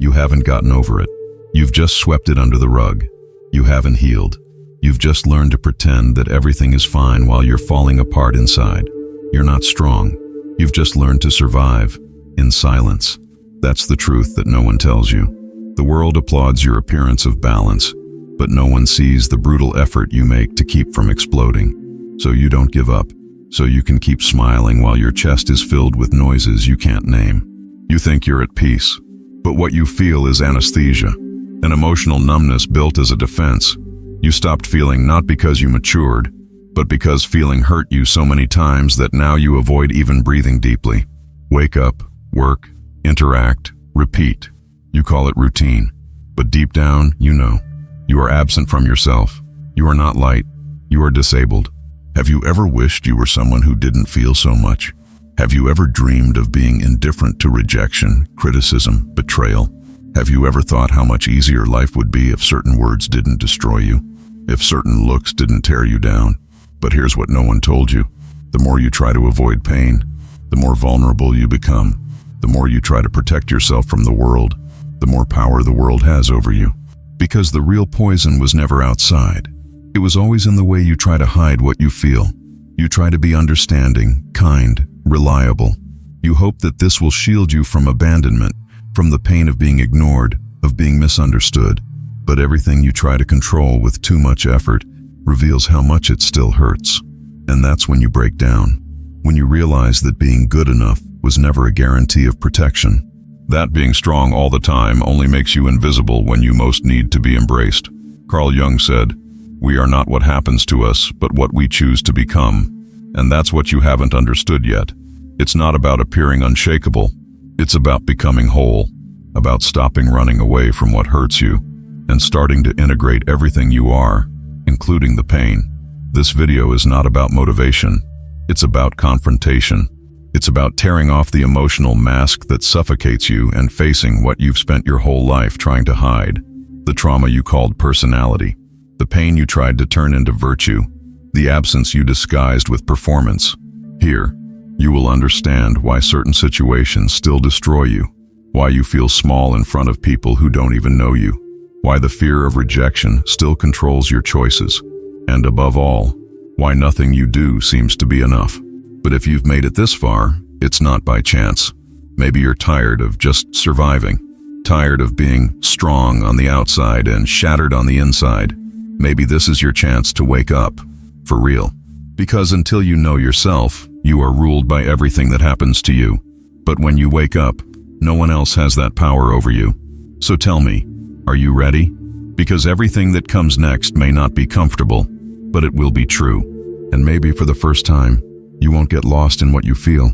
You haven't gotten over it. You've just swept it under the rug. You haven't healed. You've just learned to pretend that everything is fine while you're falling apart inside. You're not strong. You've just learned to survive in silence. That's the truth that no one tells you. The world applauds your appearance of balance, but no one sees the brutal effort you make to keep from exploding. So you don't give up, so you can keep smiling while your chest is filled with noises you can't name. You think you're at peace, but what you feel is anesthesia, an emotional numbness built as a defense. You stopped feeling not because you matured, but because feeling hurt you so many times that now you avoid even breathing deeply. Wake up, work, interact, repeat. You call it routine, but deep down, you know. You are absent from yourself. You are not light. You are disabled. Have you ever wished you were someone who didn't feel so much? Have you ever dreamed of being indifferent to rejection, criticism, betrayal? Have you ever thought how much easier life would be if certain words didn't destroy you? If certain looks didn't tear you down? But here's what no one told you. The more you try to avoid pain, the more vulnerable you become. The more you try to protect yourself from the world, the more power the world has over you. Because the real poison was never outside. It was always in the way you try to hide what you feel. You try to be understanding, kind, reliable. You hope that this will shield you from abandonment, from the pain of being ignored, of being misunderstood. But everything you try to control with too much effort reveals how much it still hurts. And that's when you break down. When you realize that being good enough was never a guarantee of protection. That being strong all the time only makes you invisible when you most need to be embraced. Carl Jung said, "We are not what happens to us, but what we choose to become." And that's what you haven't understood yet. It's not about appearing unshakable. It's about becoming whole, about stopping running away from what hurts you, and starting to integrate everything you are, including the pain. This video is not about motivation. It's about confrontation. It's about tearing off the emotional mask that suffocates you and facing what you've spent your whole life trying to hide. The trauma you called personality. The pain you tried to turn into virtue. The absence you disguised with performance. Here, you will understand why certain situations still destroy you. Why you feel small in front of people who don't even know you. Why the fear of rejection still controls your choices. And above all, why nothing you do seems to be enough. But if you've made it this far, it's not by chance. Maybe you're tired of just surviving. Tired of being strong on the outside and shattered on the inside. Maybe this is your chance to wake up. For real. Because until you know yourself, you are ruled by everything that happens to you. But when you wake up, no one else has that power over you. So tell me, are you ready? Because everything that comes next may not be comfortable, but it will be true. And maybe for the first time, you won't get lost in what you feel.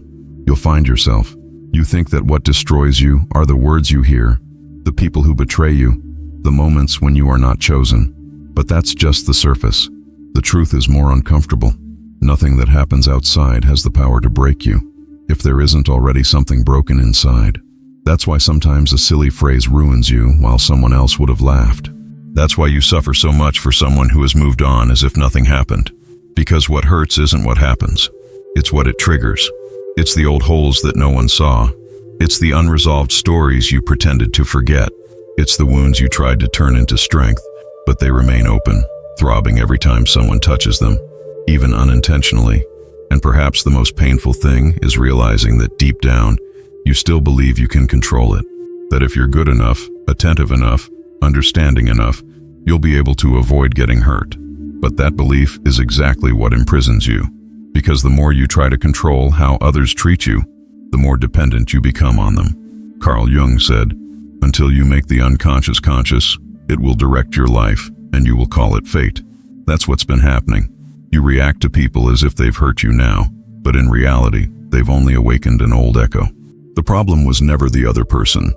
You'll find yourself. You think that what destroys you are the words you hear, the people who betray you, the moments when you are not chosen. But that's just the surface. The truth is more uncomfortable. Nothing that happens outside has the power to break you, if there isn't already something broken inside. That's why sometimes a silly phrase ruins you while someone else would have laughed. That's why you suffer so much for someone who has moved on as if nothing happened. Because what hurts isn't what happens. It's what it triggers. It's the old holes that no one saw. It's the unresolved stories you pretended to forget. It's the wounds you tried to turn into strength, but they remain open, throbbing every time someone touches them, even unintentionally. And perhaps the most painful thing is realizing that deep down, you still believe you can control it. That if you're good enough, attentive enough, understanding enough, you'll be able to avoid getting hurt. But that belief is exactly what imprisons you. Because the more you try to control how others treat you, the more dependent you become on them. Carl Jung said, "Until you make the unconscious conscious, it will direct your life, and you will call it fate." That's what's been happening. You react to people as if they've hurt you now, but in reality, they've only awakened an old echo. The problem was never the other person.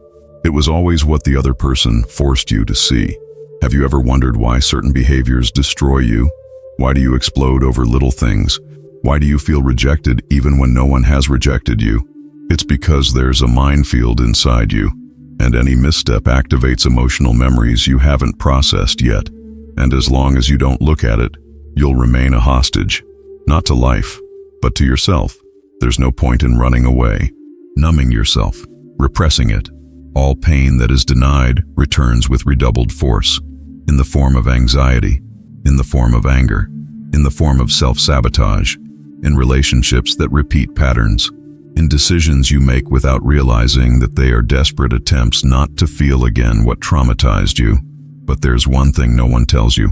It was always what the other person forced you to see. Have you ever wondered why certain behaviors destroy you? Why do you explode over little things? Why do you feel rejected even when no one has rejected you? It's because there's a minefield inside you, and any misstep activates emotional memories you haven't processed yet. And as long as you don't look at it, you'll remain a hostage, not to life, but to yourself. There's no point in running away, numbing yourself, repressing it. All pain that is denied returns with redoubled force, in the form of anxiety, in the form of anger, in the form of self-sabotage, in relationships that repeat patterns, in decisions you make without realizing that they are desperate attempts not to feel again what traumatized you. But there's one thing no one tells you.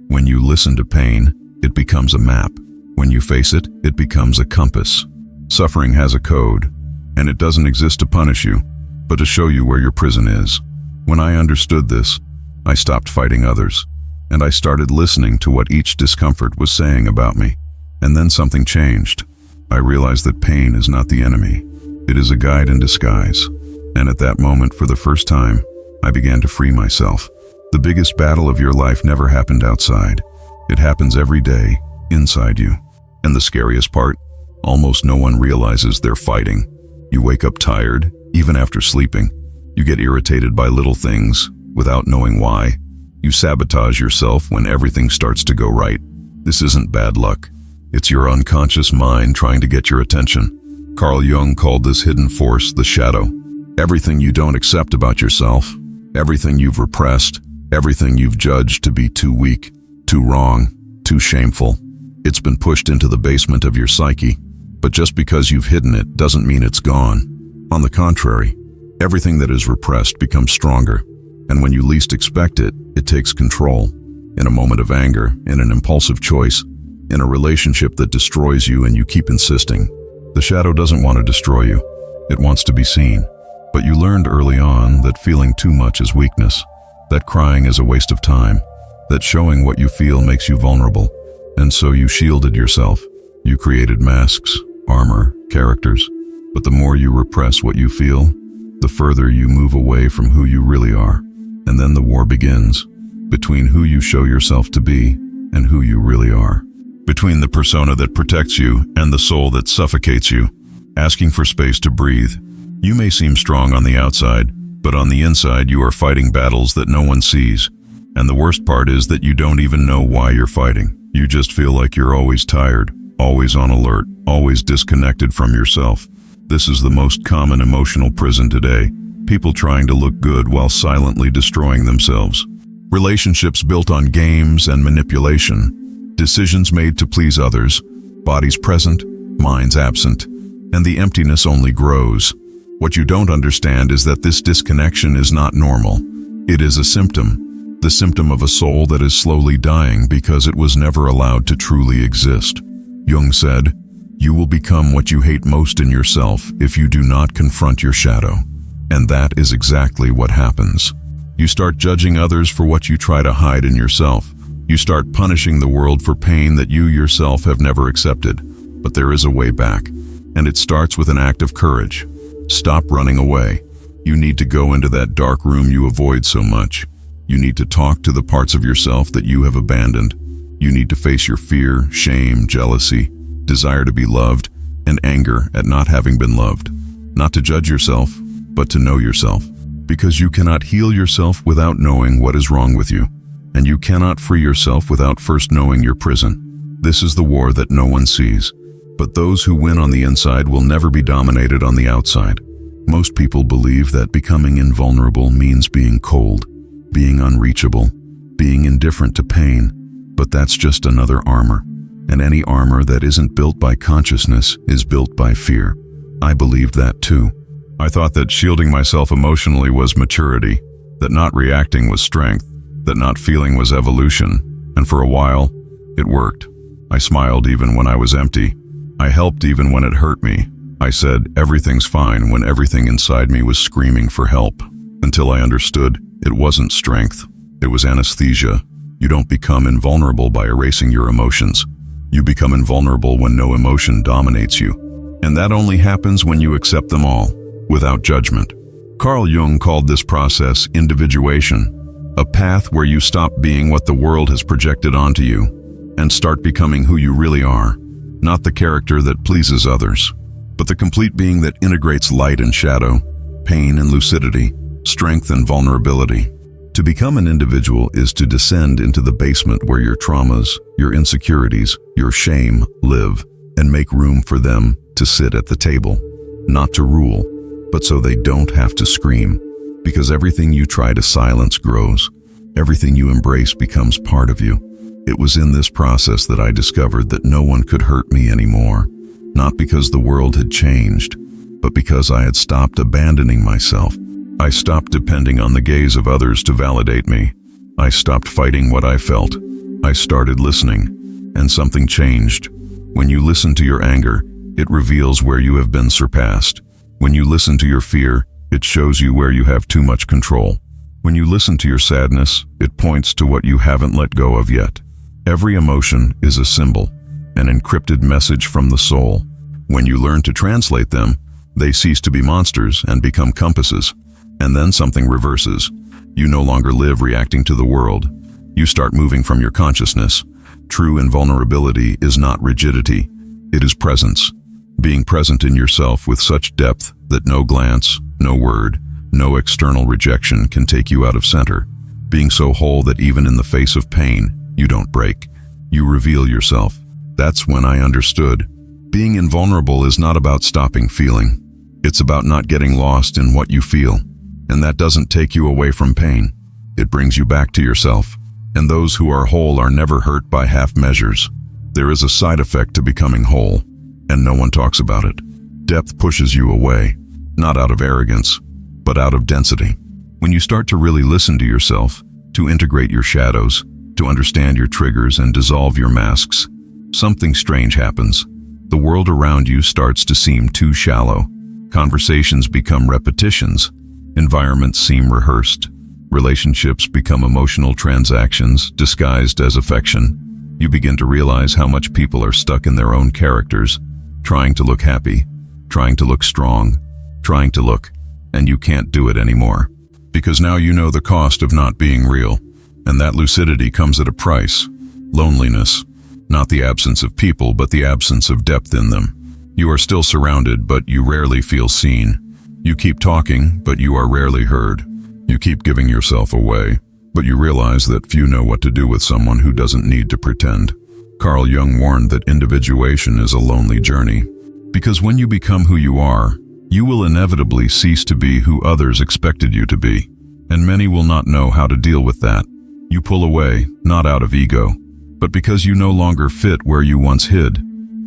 When you listen to pain, it becomes a map. When you face it, it becomes a compass. Suffering has a code, and it doesn't exist to punish you, but to show you where your prison is. When I understood this, I stopped fighting others, and I started listening to what each discomfort was saying about me. And then something changed. I realized that pain is not the enemy. It is a guide in disguise. And at that moment, for the first time, I began to free myself. The biggest battle of your life never happened outside. It happens every day, inside you. And the scariest part, almost no one realizes they're fighting. You wake up tired, even after sleeping. You get irritated by little things, without knowing why. You sabotage yourself when everything starts to go right. This isn't bad luck. It's your unconscious mind trying to get your attention. Carl Jung called this hidden force the shadow. Everything you don't accept about yourself, everything you've repressed, everything you've judged to be too weak, too wrong, too shameful. It's been pushed into the basement of your psyche. But just because you've hidden it doesn't mean it's gone. On the contrary, everything that is repressed becomes stronger. And when you least expect it, it takes control. In a moment of anger, in an impulsive choice, in a relationship that destroys you and you keep insisting. The shadow doesn't want to destroy you. It wants to be seen. But you learned early on that feeling too much is weakness, that crying is a waste of time, that showing what you feel makes you vulnerable. And so you shielded yourself. You created masks, armor, characters. But the more you repress what you feel, the further you move away from who you really are. And then the war begins, between who you show yourself to be and who you really are. Between the persona that protects you and the soul that suffocates you, asking for space to breathe. You may seem strong on the outside, but on the inside you are fighting battles that no one sees. And the worst part is that you don't even know why you're fighting. You just feel like you're always tired, always on alert, always disconnected from yourself. This is the most common emotional prison today. People trying to look good while silently destroying themselves. Relationships built on games and manipulation. Decisions made to please others. Bodies present, minds absent. And the emptiness only grows. What you don't understand is that this disconnection is not normal. It is a symptom. The symptom of a soul that is slowly dying because it was never allowed to truly exist. Jung said, "You will become what you hate most in yourself if you do not confront your shadow." And that is exactly what happens. You start judging others for what you try to hide in yourself. You start punishing the world for pain that you yourself have never accepted. But there is a way back, and it starts with an act of courage. Stop running away. You need to go into that dark room you avoid so much. You need to talk to the parts of yourself that you have abandoned. You need to face your fear, shame, jealousy, desire to be loved, and anger at not having been loved. Not to judge yourself, but to know yourself. Because you cannot heal yourself without knowing what is wrong with you. And you cannot free yourself without first knowing your prison. This is the war that no one sees. But those who win on the inside will never be dominated on the outside. Most people believe that becoming invulnerable means being cold, being unreachable, being indifferent to pain. But that's just another armor. And any armor that isn't built by consciousness is built by fear. I believed that too. I thought that shielding myself emotionally was maturity, that not reacting was strength, that not feeling was evolution. And for a while, it worked. I smiled even when I was empty. I helped even when it hurt me. I said, everything's fine when everything inside me was screaming for help. Until I understood, it wasn't strength. It was anesthesia. You don't become invulnerable by erasing your emotions. You become invulnerable when no emotion dominates you. And that only happens when you accept them all, without judgment. Carl Jung called this process individuation, a path where you stop being what the world has projected onto you and start becoming who you really are, not the character that pleases others, but the complete being that integrates light and shadow, pain and lucidity, strength and vulnerability. To become an individual is to descend into the basement where your traumas, your insecurities, your shame live, and make room for them to sit at the table, not to rule, but so they don't have to scream. Because everything you try to silence grows. Everything you embrace becomes part of you. It was in this process that I discovered that no one could hurt me anymore. Not because the world had changed, but because I had stopped abandoning myself. I stopped depending on the gaze of others to validate me. I stopped fighting what I felt. I started listening, and something changed. When you listen to your anger, it reveals where you have been surpassed. When you listen to your fear, it shows you where you have too much control. When you listen to your sadness, it points to what you haven't let go of yet. Every emotion is a symbol, an encrypted message from the soul. When you learn to translate them, they cease to be monsters and become compasses. And then something reverses. You no longer live reacting to the world. You start moving from your consciousness. True invulnerability is not rigidity. It is presence. Being present in yourself with such depth that no glance, no word, no external rejection can take you out of center. Being so whole that even in the face of pain, you don't break. You reveal yourself. That's when I understood. Being invulnerable is not about stopping feeling. It's about not getting lost in what you feel. And that doesn't take you away from pain. It brings you back to yourself. And those who are whole are never hurt by half measures. There is a side effect to becoming whole, and no one talks about it. Depth pushes you away, not out of arrogance, but out of density. When you start to really listen to yourself, to integrate your shadows, to understand your triggers and dissolve your masks, something strange happens. The world around you starts to seem too shallow. Conversations become repetitions. Environments seem rehearsed. Relationships become emotional transactions disguised as affection. You begin to realize how much people are stuck in their own characters, trying to look happy, trying to look strong, trying to look, and you can't do it anymore. Because now you know the cost of not being real. And that lucidity comes at a price. Loneliness. Not the absence of people, but the absence of depth in them. You are still surrounded, but you rarely feel seen. You keep talking, but you are rarely heard. You keep giving yourself away, but you realize that few know what to do with someone who doesn't need to pretend. Carl Jung warned that individuation is a lonely journey. Because when you become who you are, you will inevitably cease to be who others expected you to be. And many will not know how to deal with that. You pull away, not out of ego, but because you no longer fit where you once hid.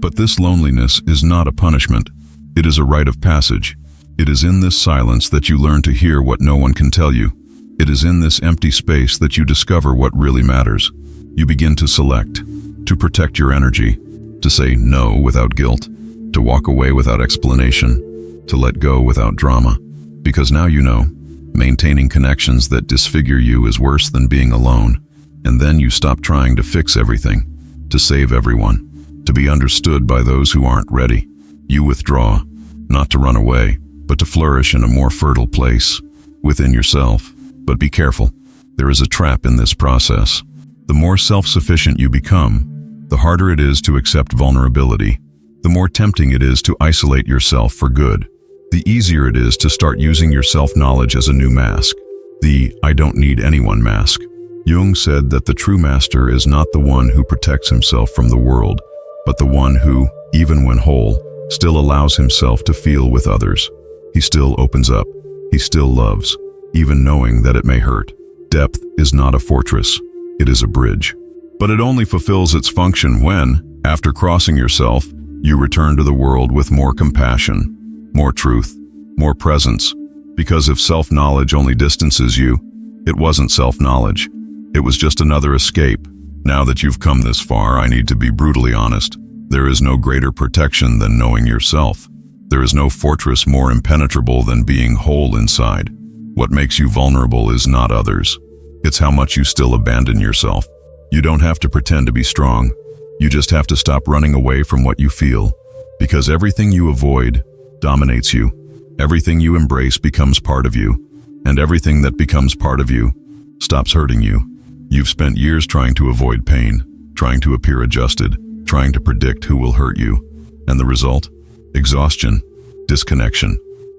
But this loneliness is not a punishment. It is a rite of passage. It is in this silence that you learn to hear what no one can tell you. It is in this empty space that you discover what really matters. You begin to select, to protect your energy, to say no without guilt, to walk away without explanation, to let go without drama. Because now you know, maintaining connections that disfigure you is worse than being alone. And then you stop trying to fix everything, to save everyone, to be understood by those who aren't ready. You withdraw, not to run away, but to flourish in a more fertile place, within yourself. But be careful, there is a trap in this process. The more self-sufficient you become, the harder it is to accept vulnerability. The more tempting it is to isolate yourself for good. The easier it is to start using your self-knowledge as a new mask. The "I don't need anyone" mask. Jung said that the true master is not the one who protects himself from the world, but the one who, even when whole, still allows himself to feel with others. He still opens up. He still loves, even knowing that it may hurt. Depth is not a fortress. It is a bridge. But it only fulfills its function when, after crossing yourself, you return to the world with more compassion, more truth, more presence. Because if self-knowledge only distances you, it wasn't self-knowledge. It was just another escape. Now that you've come this far, I need to be brutally honest. There is no greater protection than knowing yourself. There is no fortress more impenetrable than being whole inside. What makes you vulnerable is not others. It's how much you still abandon yourself. You don't have to pretend to be strong. You just have to stop running away from what you feel. Because everything you avoid dominates you. Everything you embrace becomes part of you. And everything that becomes part of you stops hurting you. You've spent years trying to avoid pain, trying to appear adjusted, trying to predict who will hurt you. And the result? Exhaustion, disconnection,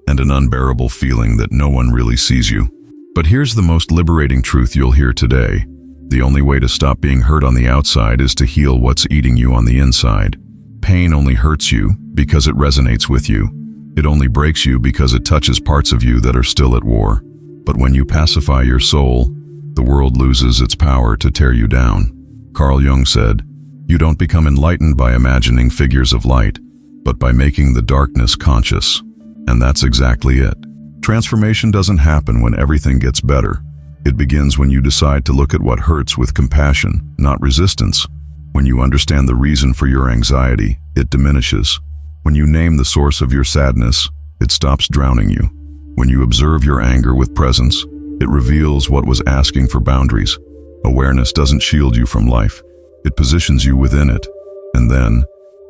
and an unbearable feeling that no one really sees you. But here's the most liberating truth you'll hear today. The only way to stop being hurt on the outside is to heal what's eating you on the inside. Pain only hurts you because it resonates with you. It only breaks you because it touches parts of you that are still at war. But when you pacify your soul, the world loses its power to tear you down. Carl Jung said, "You don't become enlightened by imagining figures of light, but by making the darkness conscious." And that's exactly it. Transformation doesn't happen when everything gets better. It begins when you decide to look at what hurts with compassion, not resistance. When you understand the reason for your anxiety, it diminishes. When you name the source of your sadness, it stops drowning you. When you observe your anger with presence, it reveals what was asking for boundaries. Awareness doesn't shield you from life. It positions you within it. And then,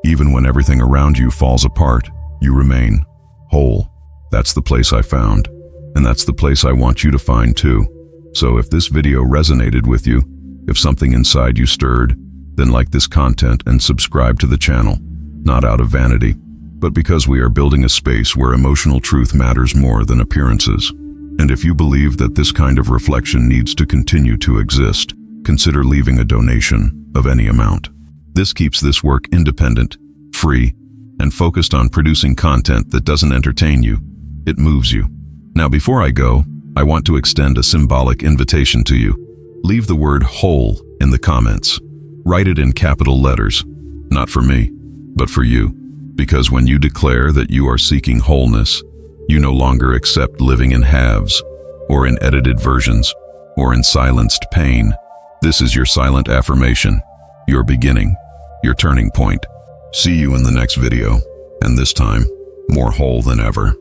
even when everything around you falls apart, you remain whole. That's the place I found. And that's the place I want you to find too. So if this video resonated with you, if something inside you stirred, then like this content and subscribe to the channel, not out of vanity, but because we are building a space where emotional truth matters more than appearances. And if you believe that this kind of reflection needs to continue to exist, consider leaving a donation of any amount. This keeps this work independent, free, and focused on producing content that doesn't entertain you, it moves you. Now before I go, I want to extend a symbolic invitation to you. Leave the word whole in the comments. Write it in capital letters, not for me, but for you. Because when you declare that you are seeking wholeness, you no longer accept living in halves, or in edited versions, or in silenced pain. This is your silent affirmation, your beginning, your turning point. See you in the next video, and this time, more whole than ever.